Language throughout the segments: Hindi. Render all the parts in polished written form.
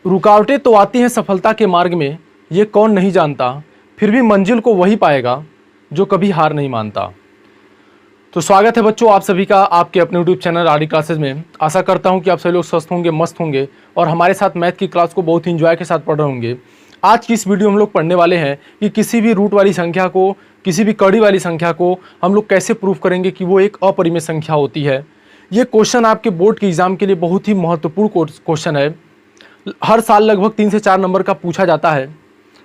रुकावटें तो आती हैं सफलता के मार्ग में, ये कौन नहीं जानता, फिर भी मंजिल को वही पाएगा जो कभी हार नहीं मानता। तो स्वागत है बच्चों आप सभी का आपके अपने यूट्यूब चैनल आरडी क्लासेस में। आशा करता हूं कि आप सभी लोग स्वस्थ होंगे, मस्त होंगे और हमारे साथ मैथ की क्लास को बहुत ही इंजॉय के साथ पढ़ रहे होंगे। आज की इस वीडियो में हम लोग पढ़ने वाले हैं कि किसी भी रूट वाली संख्या को, किसी भी कड़ी वाली संख्या को हम लोग कैसे प्रूफ करेंगे कि वो एक अपरिमेय संख्या होती है। ये क्वेश्चन आपके बोर्ड के एग्जाम के लिए बहुत ही महत्वपूर्ण क्वेश्चन है। हर साल लगभग 3 से 4 नंबर का पूछा जाता है।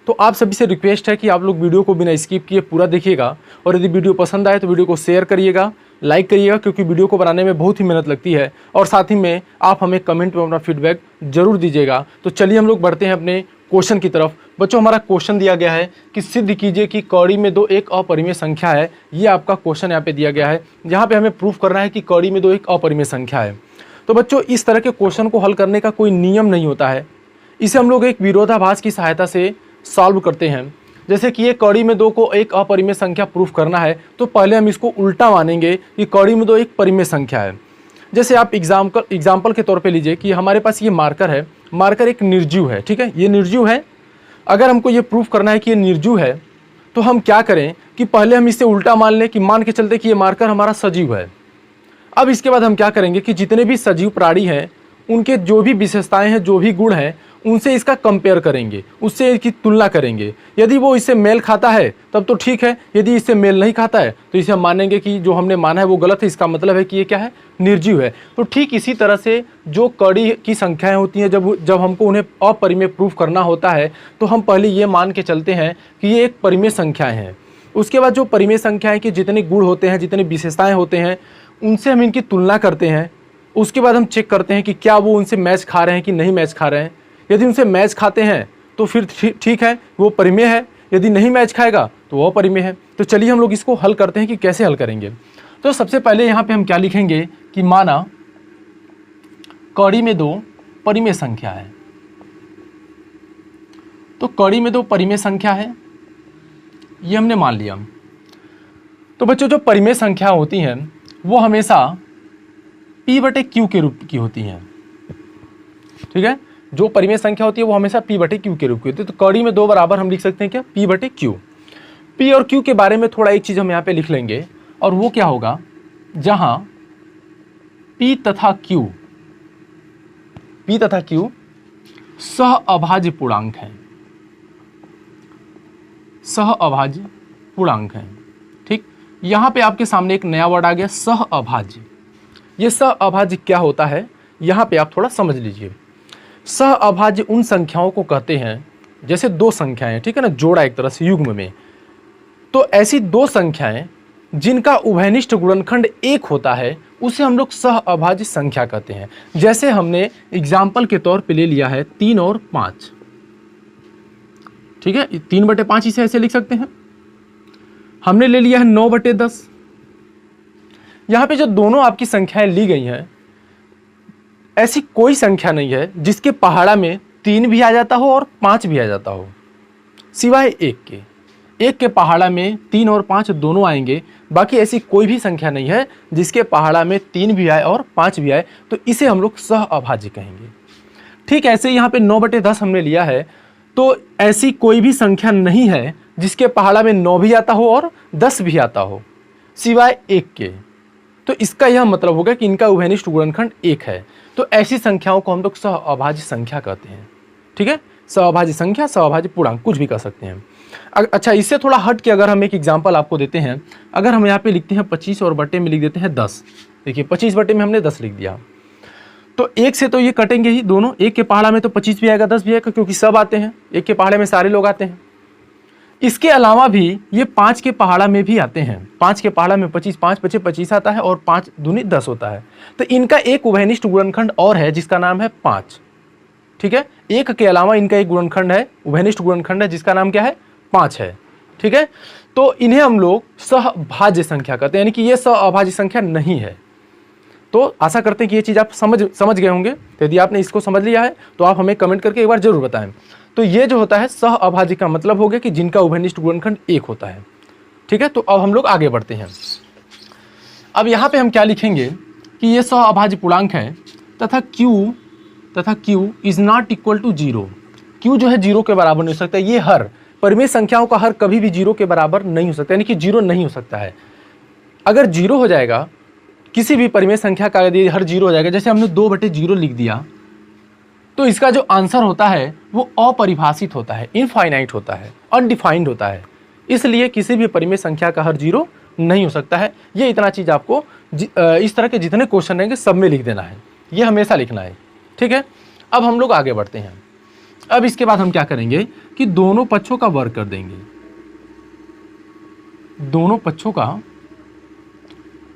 तो आप सभी से रिक्वेस्ट है कि आप लोग वीडियो को बिना स्किप किए पूरा देखिएगा और यदि वीडियो पसंद आए तो वीडियो को शेयर करिएगा, लाइक करिएगा, क्योंकि वीडियो को बनाने में बहुत ही मेहनत लगती है। और साथ ही में आप हमें कमेंट में अपना फीडबैक जरूर दीजिएगा। तो चलिए हम लोग बढ़ते हैं अपने क्वेश्चन की तरफ। बच्चों हमारा क्वेश्चन दिया गया है कि सिद्ध कीजिए कि कड़ी में 2 एक अपरिमेय संख्या है। ये आपका क्वेश्चन यहाँ पे दिया गया है, जहाँ पे हमें प्रूफ करना है कि कड़ी में 2 एक अपरिमेय संख्या है। तो बच्चों इस तरह के क्वेश्चन को हल करने का कोई नियम नहीं होता है, इसे हम लोग एक विरोधाभास की सहायता से सॉल्व करते हैं। जैसे कि ये कड़ी में 2 को एक अपरिमेय संख्या प्रूफ करना है तो पहले हम इसको उल्टा मानेंगे कि कड़ी में 2 एक परिमेय संख्या है। जैसे आप एग्जाम्पल के तौर पे लीजिए कि हमारे पास ये मार्कर है, मार्कर एक निर्जीव है, ठीक है, ये निर्जीव है। अगर हमको ये प्रूफ करना है कि ये निर्जीव है तो हम क्या करें कि पहले हम इसे उल्टा मान लें कि मान के चलते कि ये मार्कर हमारा सजीव है। अब इसके बाद हम क्या करेंगे कि जितने भी सजीव प्राणी हैं उनके जो भी विशेषताएं हैं, जो भी गुण हैं, उनसे इसका कंपेयर करेंगे, उससे इसकी तुलना करेंगे। यदि वो इससे मेल खाता है तब तो ठीक है, यदि इससे मेल नहीं खाता है तो इसे हम मानेंगे कि जो हमने माना है वो गलत है, इसका मतलब है कि ये क्या है, निर्जीव है। तो ठीक इसी तरह से जो कड़ी की संख्याएं होती हैं, जब हमको उन्हें अपरिमेय प्रूफ करना होता है तो हम पहले ये मान के चलते हैं कि ये एक परिमेय संख्याएँ हैं। उसके बाद जो परिमेय संख्याएँ के जितने गुण होते हैं, जितनी विशेषताएँ होते हैं, उनसे हम इनकी तुलना करते हैं। उसके बाद हम चेक करते हैं कि क्या वो उनसे मैच खा रहे हैं कि नहीं मैच खा रहे हैं। यदि उनसे मैच खाते हैं तो फिर ठीक है, वो परिमेय है। यदि नहीं मैच खाएगा तो वो अपरिमेय है। तो चलिए हम लोग इसको हल करते हैं कि कैसे हल करेंगे। तो सबसे पहले यहाँ पे हम क्या लिखेंगे कि माना कड़ी में 2 परिमेय संख्या है। तो कड़ी में 2 परिमेय संख्या है, ये हमने मान लिया। तो बच्चों जो परिमेय संख्या होती हैं वो हमेशा P/Q के रूप की होती हैं, ठीक है। जो परिमेय संख्या होती है वो हमेशा P/Q के रूप की होती है। तो कड़ी में 2 बराबर हम लिख सकते हैं क्या, P/Q। P और Q के बारे में थोड़ा एक चीज हम यहाँ पे लिख लेंगे, और वो क्या होगा, जहां P तथा Q सह अभाज्य पूर्णांक हैं, सह अभाज्य पूर्णांक हैं, ठीक। यहाँ पे आपके सामने एक नया वर्ड आ गया, सह अभाज्य। ये सह अभाज्य क्या होता है, यहाँ पे आप थोड़ा समझ लीजिए। सह अभाज्य उन संख्याओं को कहते हैं, जैसे 2 संख्याएं, ठीक है ना, जोड़ा एक तरह से युग्म में। तो ऐसी 2 संख्याएं जिनका उभयनिष्ठ गुणनखंड 1 होता है उसे हम लोग सह अभाज्य संख्या कहते हैं। जैसे हमने एग्जाम्पल के तौर पे ले लिया है 3 और 5, ठीक है, 3/5 इसे ऐसे लिख सकते हैं। हमने ले लिया है 9/10। यहाँ पे जो दोनों आपकी संख्याएं ली गई हैं, ऐसी कोई संख्या नहीं है जिसके पहाड़ा में 3 भी आ जाता हो और 5 भी आ जाता हो, सिवाय 1 के। 1 के पहाड़ा में 3 और 5 दोनों आएंगे, बाकी ऐसी कोई भी संख्या नहीं है जिसके पहाड़ा में 3 भी आए और 5 भी आए। तो इसे हम लोग सह अभाज्य कहेंगे। ठीक ऐसे यहाँ पे 9/10 हमने लिया है, तो ऐसी कोई भी संख्या नहीं है जिसके पहाड़ा में 9 भी आता हो और 10 भी आता हो, सिवाय 1 के। तो इसका यह मतलब होगा कि इनका उभयनिष्ठ गुणनखंड 1 है। तो ऐसी संख्याओं को हम लोग सह अभाज्य संख्या कहते हैं, ठीक है। सह अभाज्य संख्या, सह अभाज्य पूर्णांक, कुछ भी कह सकते हैं। अच्छा, इससे थोड़ा हट के अगर हम एक एग्जांपल आपको देते हैं, अगर हम यहाँ पे लिखते हैं 25 और बटे में लिख देते हैं 10। देखिए 25 बटे में हमने 10 लिख दिया, तो 1 से तो ये कटेंगे ही दोनों। 1 के पहाड़ा में तो 25 भी आएगा, 10 भी आएगा, क्योंकि सब आते हैं। 1 के पहाड़े में सारे लोग आते हैं। इसके अलावा भी ये 5 के पहाड़ा में भी आते हैं। 5 के पहाड़ा में 25, 5 बचे 25 आता है और 5 दूनी 10 होता है। तो इनका एक उभयनिष्ठ गुणनखंड और है जिसका नाम है 5, ठीक है। 1 के अलावा इनका एक गुणनखंड है, उभयनिष्ठ गुणनखंड है, जिसका नाम क्या है, 5 है, ठीक है। तो इन्हें हम लोग सहभाज्य संख्या कहते हैं, यानी कि ये सह अभाज्य संख्या नहीं है। तो आशा करते हैं कि ये चीज़ आप समझ गए होंगे। तो यदि आपने इसको समझ लिया है तो आप हमें कमेंट करके एक बार जरूर बताएं। तो ये जो होता है सह अभाज्य का मतलब हो गया कि जिनका उभयनिष्ठ गुणनखंड 1 होता है, ठीक है। तो अब हम लोग आगे बढ़ते हैं। अब यहाँ पे हम क्या लिखेंगे कि ये सह अभाज्य पूर्णांक है तथा Q तथा q is not equal to 0। q जो है 0 के बराबर नहीं हो सकता। ये हर परिमेय संख्याओं का हर कभी भी 0 के बराबर नहीं हो सकता, यानी कि 0 नहीं हो सकता है। अगर 0 हो जाएगा किसी भी परिमेय संख्या का, यदि हर 0 हो जाएगा, जैसे हमने 2/0 लिख दिया, तो इसका जो आंसर होता है वो अपरिभाषित होता है, इनफाइनाइट होता है, अनडिफाइंड होता है। इसलिए किसी भी परिमेय संख्या का हर 0 नहीं हो सकता है। ये इतना चीज़ आपको इस तरह के जितने क्वेश्चन रहेंगे सब में लिख देना है, ये हमेशा लिखना है, ठीक है। अब हम लोग आगे बढ़ते हैं। अब इसके बाद हम क्या करेंगे कि दोनों पक्षों का वर्ग कर देंगे। दोनों पक्षों का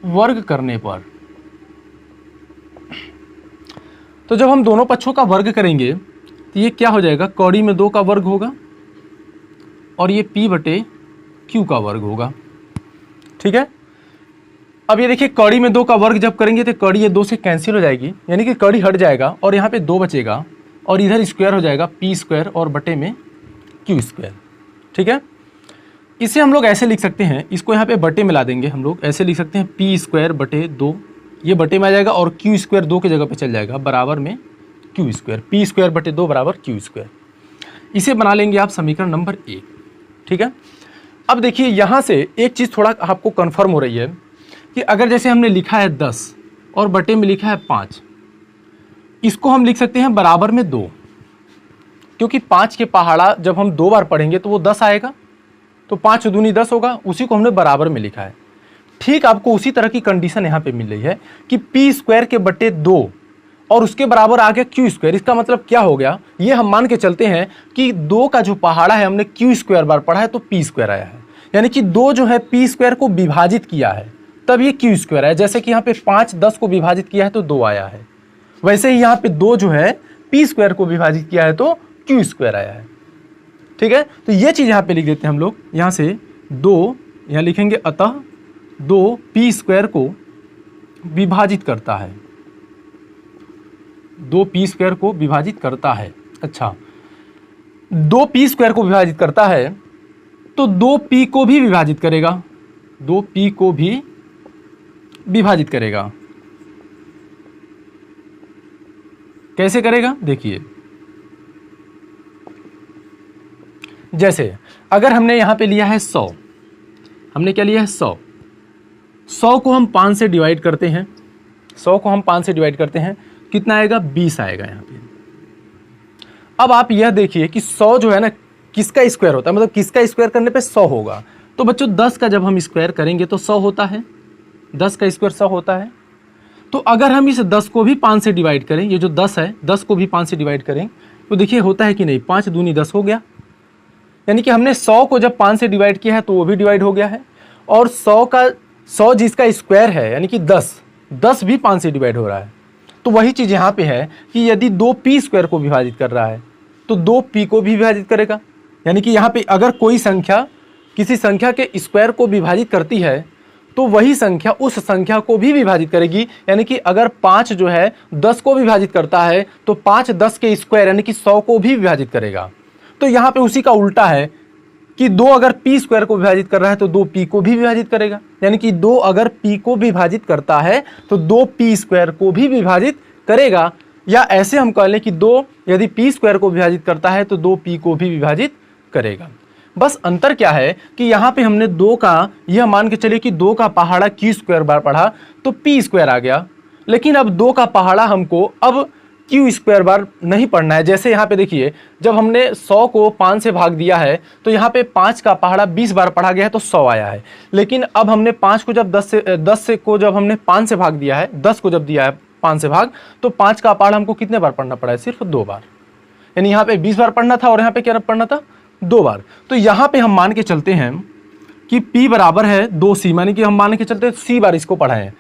वर्ग करने पर, तो जब हम दोनों पक्षों का वर्ग करेंगे तो ये क्या हो जाएगा, कौड़ी में 2 का वर्ग होगा और ये p/q का वर्ग होगा, ठीक है। अब ये देखिए कौड़ी में 2 का वर्ग जब करेंगे तो कौड़ी ये 2 से कैंसिल हो जाएगी, यानी कि कौड़ी हट जाएगा और यहाँ पे 2 बचेगा और इधर स्क्वायर हो जाएगा p² और बटे में q², ठीक है। इसे हम लोग ऐसे लिख सकते हैं, इसको यहाँ पे बटे में ला देंगे, हम लोग ऐसे लिख सकते हैं p²/2, ये बटे में आ जाएगा और q² 2 की जगह पे चल जाएगा बराबर में q², p²/2 बराबर q²। इसे बना लेंगे आप समीकरण नंबर 1, ठीक है। अब देखिए यहाँ से एक चीज़ थोड़ा आपको कन्फर्म हो रही है कि अगर जैसे हमने लिखा है 10 और बटे में लिखा है 5, इसको हम लिख सकते हैं बराबर में 2, क्योंकि 5 के पहाड़ा जब हम 2 बार पढ़ेंगे तो वो 10 आएगा, तो 5 दूनी 10 होगा, उसी को हमने बराबर में लिखा है। ठीक आपको उसी तरह की कंडीशन यहाँ पे मिल रही है कि p² के बटे 2 और उसके बराबर आ गया q²। इसका मतलब क्या हो गया, ये हम मान के चलते हैं कि 2 का जो पहाड़ा है हमने q² बार पढ़ा है तो p² आया है, यानी कि 2 जो है p² को विभाजित किया है तब ये q² आया। जैसे कि यहाँ पे 5 10 को विभाजित किया है तो 2 आया है, वैसे ही यहाँ पे 2 जो है p² को विभाजित किया है तो q² आया है, ठीक है। तो ये चीज़ यहाँ पे लिख देते हैं हम लोग, यहाँ से 2 यहाँ लिखेंगे, अतः 2 p² को विभाजित करता है, 2 p² को विभाजित करता है। अच्छा, 2 p² को विभाजित करता है तो 2p को भी विभाजित करेगा, 2p को भी विभाजित करेगा। कैसे करेगा देखिए, जैसे अगर हमने यहां पे लिया है 100, हमने क्या लिया है 100 को हम 5 से डिवाइड करते हैं, 100 को हम 5 से डिवाइड करते हैं, कितना आएगा 20 आएगा यहाँ पे। अब आप यह देखिए कि 100 जो है ना किसका स्क्वायर होता है, मतलब किसका स्क्वायर करने पे 100 होगा। तो बच्चों 10 का जब हम स्क्वायर करेंगे तो 100 होता है, 10 का स्क्वायर 100 होता है। तो अगर हम इस 10 को भी 5 से डिवाइड करें, ये जो 10 है 10 को भी 5 से डिवाइड करें तो देखिए होता है कि नहीं, 5 दूनी 10 हो गया, यानी कि हमने 100 को जब 5 से डिवाइड किया है तो वो भी डिवाइड हो गया है, और 100 जिसका स्क्वायर है यानी कि 10 भी 5 से डिवाइड हो रहा है। तो वही चीज़ यहाँ पे है कि यदि 2p² को विभाजित कर रहा है तो 2p को भी विभाजित करेगा, यानी कि यहाँ पे अगर कोई संख्या किसी संख्या के स्क्वायर को विभाजित करती है तो वही संख्या उस संख्या को भी विभाजित करेगी, यानी कि अगर 5 जो है 10 को विभाजित करता है तो 5 10 के स्क्वायर यानी कि 100 को भी विभाजित करेगा। तो यहाँ पे उसी का उल्टा है कि 2 अगर p² को विभाजित कर रहा है तो 2p को भी विभाजित करेगा, यानी कि 2 अगर p को विभाजित करता है तो 2p² को भी विभाजित करेगा, या ऐसे हम कह लें कि 2 यदि p² को विभाजित करता है तो 2p को भी विभाजित करेगा। बस अंतर क्या है कि यहाँ पे हमने 2 का यह मान के चलिए कि 2 का पहाड़ा q² बार पढ़ा तो p² आ गया, लेकिन अब 2 का पहाड़ा हमको अब q² बार नहीं पढ़ना है। जैसे यहाँ पे देखिए जब हमने 100 को 5 से भाग दिया है तो यहाँ पे 5 का पहाड़ा 20 बार पढ़ा गया है तो 100 आया है, लेकिन अब हमने 5 को जब 10 को जब हमने 5 से भाग दिया है, 10 को जब दिया है 5 से भाग, तो 5 का पहाड़ा हमको कितने बार पढ़ना पड़ा है, सिर्फ 2 बार, यानी यहाँ पे 20 बार पढ़ना था और यहाँ पे क्या पढ़ना था 2 बार। तो यहाँ पे हम मान के चलते हैं कि p बराबर है 2c, मानी कि हम मान के चलते हैं c बार इसको पढ़ा है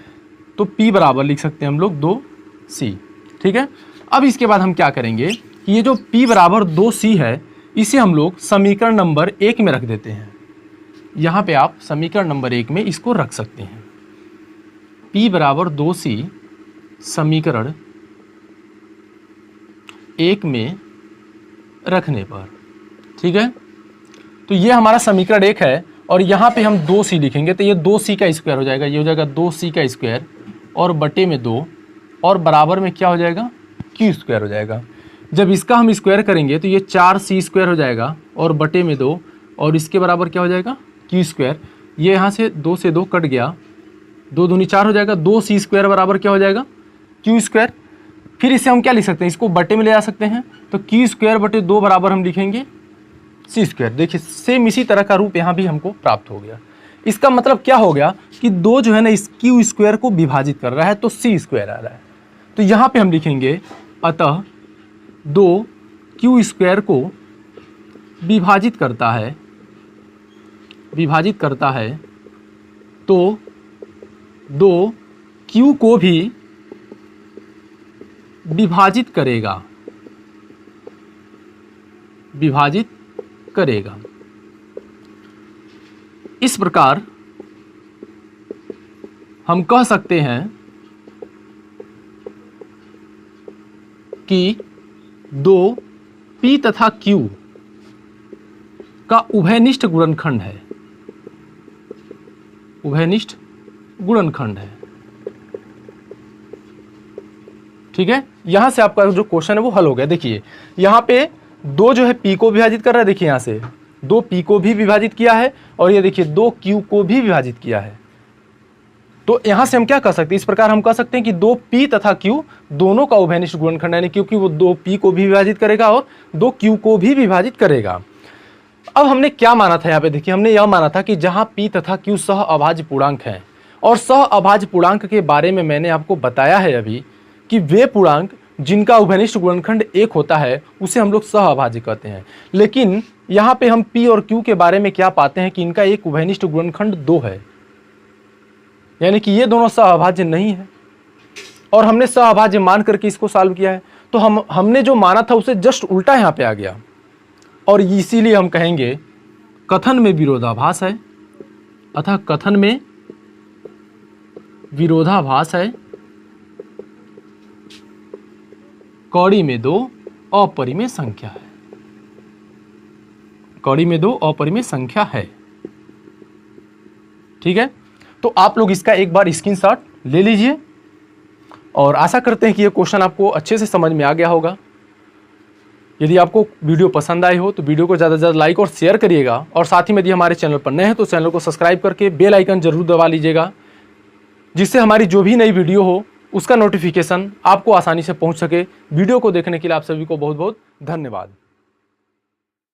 तो p बराबर लिख सकते हैं हम लोग 2c, ठीक है। अब इसके बाद हम क्या करेंगे कि ये जो p बराबर 2c है इसे हम लोग समीकरण नंबर 1 में रख देते हैं। यहाँ पे आप समीकरण नंबर 1 में इसको रख सकते हैं, p बराबर 2c समीकरण 1 में रखने पर, ठीक है। तो ये हमारा समीकरण 1 है और यहाँ पे हम 2c लिखेंगे तो ये 2c का स्क्वायर हो जाएगा, ये हो जाएगा 2c का स्क्वायर और बटे में 2 और बराबर में क्या हो जाएगा क्यू स्क्वायर हो जाएगा। जब इसका हम स्क्वायर करेंगे तो ये 4c² हो जाएगा और बटे में 2, और इसके बराबर क्या हो जाएगा, क्यू स्क्वायर। ये यहाँ से 2 से 2 कट गया, 2 दूनी 4 हो जाएगा, 2c² बराबर क्या हो जाएगा, क्यू स्क्वायर। फिर इसे हम क्या लिख सकते हैं, इसको बटे में ले जा सकते हैं, तो क्यू स्क्वायर बटे 2 बराबर हम लिखेंगे सी स्क्वायर। देखिए सेम इसी तरह का रूप यहाँ भी हमको प्राप्त हो गया। इसका मतलब क्या हो गया कि 2 जो है ना इस क्यू स्क्वायर को विभाजित कर रहा है, तो सी स्क्वायर आ रहा है। तो यहाँ पे हम लिखेंगे अतः 2 क्यू स्क्वायर को विभाजित करता है तो 2 क्यू को भी विभाजित करेगा। इस प्रकार हम कह सकते हैं कि 2 P तथा Q का उभयनिष्ठ गुणनखंड है, ठीक है। यहां से आपका जो क्वेश्चन है वो हल हो गया। देखिए यहां पे 2 जो है P को विभाजित कर रहा है, देखिए यहां से 2 P को भी विभाजित किया है, और ये देखिए 2 Q को भी विभाजित किया है। तो यहां से हम क्या कर सकते हैं, इस प्रकार हम कह सकते हैं कि 2 P तथा Q दोनों का उभयनिष्ठ गुणनखंड है, क्योंकि वो 2 P को भी विभाजित करेगा और 2 Q को भी विभाजित करेगा। अब हमने क्या माना था, यहाँ पे देखिए हमने यह माना था कि जहां P तथा Q सह अभाज्य पूर्णांक हैं, और सह अभाज्य पूर्णांक के बारे में मैंने आपको बताया है अभी कि वे पूर्णांक जिनका उभयनिष्ठ गुणनखंड 1 होता है उसे हम लोग सह अभाज्य कहते हैं। लेकिन यहाँ पे हम P और Q के बारे में क्या पाते हैं कि इनका एक उभयनिष्ठ गुणनखंड 2 है, यानी कि ये दोनों सह अभाज्य नहीं है, और हमने सह अभाज्य मान करके इसको सॉल्व किया है। तो हमने जो माना था उसे जस्ट उल्टा यहाँ पे आ गया, और इसीलिए हम कहेंगे कथन में विरोधाभास है, अतः कथन में विरोधाभास है, कौड़ी में 2 अपरिमेय संख्या है, कौड़ी में 2 अपरिमेय संख्या है, ठीक है। तो आप लोग इसका एक बार स्क्रीनशॉट ले लीजिए, और आशा करते हैं कि ये क्वेश्चन आपको अच्छे से समझ में आ गया होगा। यदि आपको वीडियो पसंद आई हो तो वीडियो को ज़्यादा से ज़्यादा लाइक और शेयर करिएगा, और साथ ही में यदि हमारे चैनल पर नए हैं तो चैनल को सब्सक्राइब करके बेल आइकन जरूर दबा लीजिएगा, जिससे हमारी जो भी नई वीडियो हो उसका नोटिफिकेशन आपको आसानी से पहुंच सके। वीडियो को देखने के लिए आप सभी को बहुत बहुत धन्यवाद।